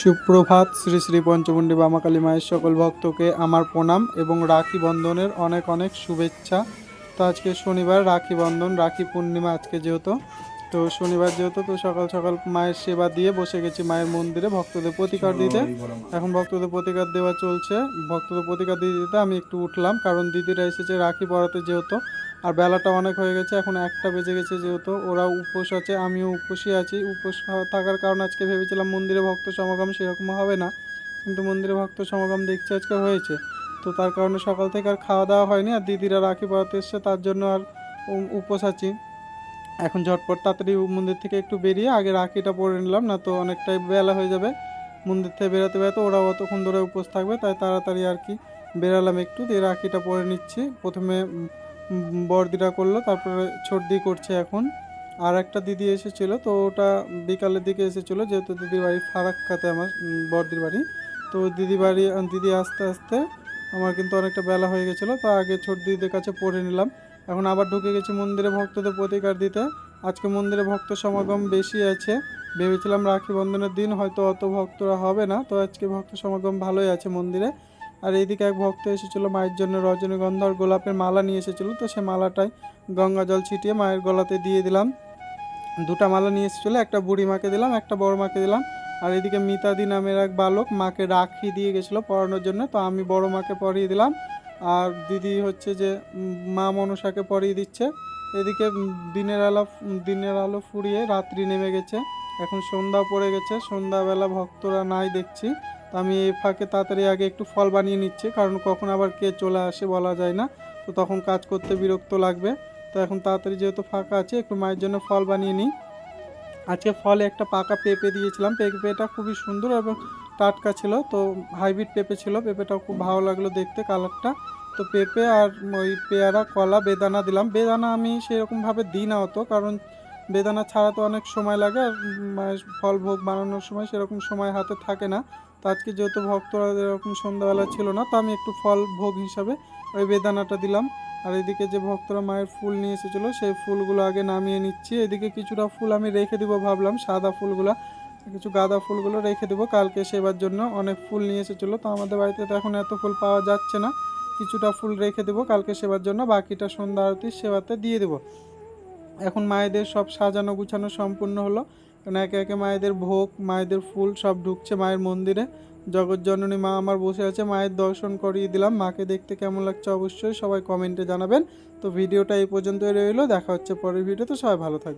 সুপ্রভাত। শ্রী শ্রী পঞ্চমুণ্ডী বামাকালী মায়ের সকল ভক্তকে আমার প্রণাম এবং রাখি বন্ধনের অনেক অনেক শুভেচ্ছা। তো আজকে শনিবার, রাখি বন্ধন, রাখি পূর্ণিমা আজকে যেহেতু, তো শনিবার যেহেতু, তো সকাল সকাল মায়ের সেবা দিয়ে বসে গেছি মায়ের মন্দিরে ভক্তদের প্রতিকার দিতে। এখন ভক্তদের প্রতিকার দেওয়া চলছে। ভক্তদের প্রতিকার দিতে দিতে আমি একটু উঠলাম, কারণ দিদিরা এসেছে রাখি পরাতে যেহেতু, আর বেলাটা অনেক হয়ে গেছে, এখন 1টা বেজে গেছে যেহেতু। ওরা উপোস আছে, আমিও উপোসই আছি। উপোস থাকার কারণ আজকে ভেবেছিলাম মন্দিরে ভক্ত সমাগম সেরকম হবে না, কিন্তু মন্দিরে ভক্ত সমাগম দেখছি আজকে হয়েছে। তো তার কারণে সকাল থেকে আর খাওয়া দাওয়া হয়নি, আর দিদিরা রাখি পরাতে এসছে তার জন্য আর উপোস আছি। এখন ঝটপট তাড়াতাড়ি মন্দির থেকে একটু বেরিয়ে আগে রাখিটা পরে নিলাম, না তো অনেকটাই বেলা হয়ে যাবে মন্দির থেকে বেরোতে বেরোতে। ওরাও অতক্ষণ ধরে উপোস থাকবে, তাই তাড়াতাড়ি আর কি বেরালাম একটু, দিয়ে রাখিটা পরে নিচ্ছি। প্রথমে বড়দিরা করলো, তারপরে ছোটদি করছে এখন। আর একটা দিদি এসেছিলো, তো ওটা বিকালের দিকে এসেছিলো, যেহেতু দিদির বাড়ি ফারাক্কাতে আমার বড়দির বাড়ি। তো দিদি আস্তে আস্তে আমার কিন্তু অনেকটা বেলা হয়ে গেছিলো, তো আগে ছোট দিদিদের কাছে পড়ে নিলাম। এখন আবার ঢুকে গেছি মন্দিরে ভক্তদের প্রতিকার দিতে। আজকে মন্দিরে ভক্ত সমাগম বেশি আছে। ভেবেছিলাম রাখি বন্ধনের দিন হয়তো অত ভক্তরা হবে না, তো আজকে ভক্ত সমাগম ভালোই আছে মন্দিরে। আর এইদিকে এক ভক্ত এসেছিলো মায়ের জন্য রজনীগন্ধা আর গোলাপের মালা নিয়ে এসেছিলো, তো সে মালাটাই গঙ্গা জল ছিটিয়ে মায়ের গলাতে দিয়ে দিলাম। 2টা মালা নিয়ে এসেছিলো, একটা বুড়ি মাকে দিলাম, একটা বড় মাকে দিলাম। আর এদিকে মিতাদি নামের এক বালক মাকে রাখি দিয়ে গেছিলো পরানোর জন্য, তো আমি বড় মাকে পরিয়ে দিলাম। আর দিদি হচ্ছে যে মা মনসাকে পরিয়ে দিচ্ছে। এদিকে দিনের আলো ফুরিয়ে রাত্রি নেমে গেছে, এখন সন্ধ্যা পড়ে গেছে। সন্ধ্যাবেলা ভক্তরা নাই দেখছি, তো আমি এই ফাঁকে তাড়াতাড়ি আগে একটু ফল বানিয়ে নিচ্ছি, কারণ কখন আবার কে চলে আসে বলা যায় না, তো তখন কাজ করতে বিরক্ত লাগবে। তো এখন তাড়াতাড়ি যেহেতু ফাঁকা আছে, একটু মায়ের জন্য ফল বানিয়ে নিই। আজকে ফলে একটা পাকা পেঁপে দিয়েছিলাম, পেঁপেটা খুবই সুন্দর এবং টাটকা ছিল, তো হাইব্রিড পেঁপে ছিল। পেঁপেটাও খুব ভালো লাগলো দেখতে, কালারটা। তো পেঁপে আর ওই পেয়ারা, কলা, বেদানা দিলাম। বেদানা আমি সেরকমভাবে দিই না অত, কারণ বেদানা ছাড়া তো অনেক সময় লাগে, আর মায়ের ফল ভোগ বানানোর সময় সেরকম সময় হাতে থাকে না। তো আজকে যেহেতু ভক্তরা এরকম সন্ধ্যাবেলা ছিল না, তো আমি একটু ফল ভোগ হিসাবে ওই বেদানাটা দিলাম। আর এদিকে যে ভক্তরা মায়ের ফুল নিয়ে এসেছিলো, সেই ফুলগুলো আগে নামিয়ে নিচ্ছি। এদিকে কিছুটা ফুল আমি রেখে দিব ভাবলাম, সাদা ফুলগুলো, কিছু গাঁদা ফুলগুলো রেখে দেবো কালকে সেবার জন্য। অনেক ফুল নিয়ে এসেছিলো, তো আমাদের বাড়িতে তো এখন এত ফুল পাওয়া যাচ্ছে না। কিছুটা ফুল রেখে দেবো কালকে সেবার জন্য, বাকিটা সন্ধ্যা আরতির সেবাতে দিয়ে দেবো। এখন মায়েদের সব সাজানো গুছানো সম্পূর্ণ হলো, কারণ একে একে মায়েদের ভোগ, মায়েদের ফুল সব ঢুকছে মায়ের মন্দিরে। জগৎজননী মা আমার বসে আছে, মায়ের দর্শন করিয়ে দিলাম। মাকে দেখতে কেমন লাগছে অবশ্যই সবাই কমেন্টে জানাবেন। তো ভিডিওটা এই পর্যন্তই রইলো, দেখা হচ্ছে পরের ভিডিওতে। সবাই ভালো থাকবে।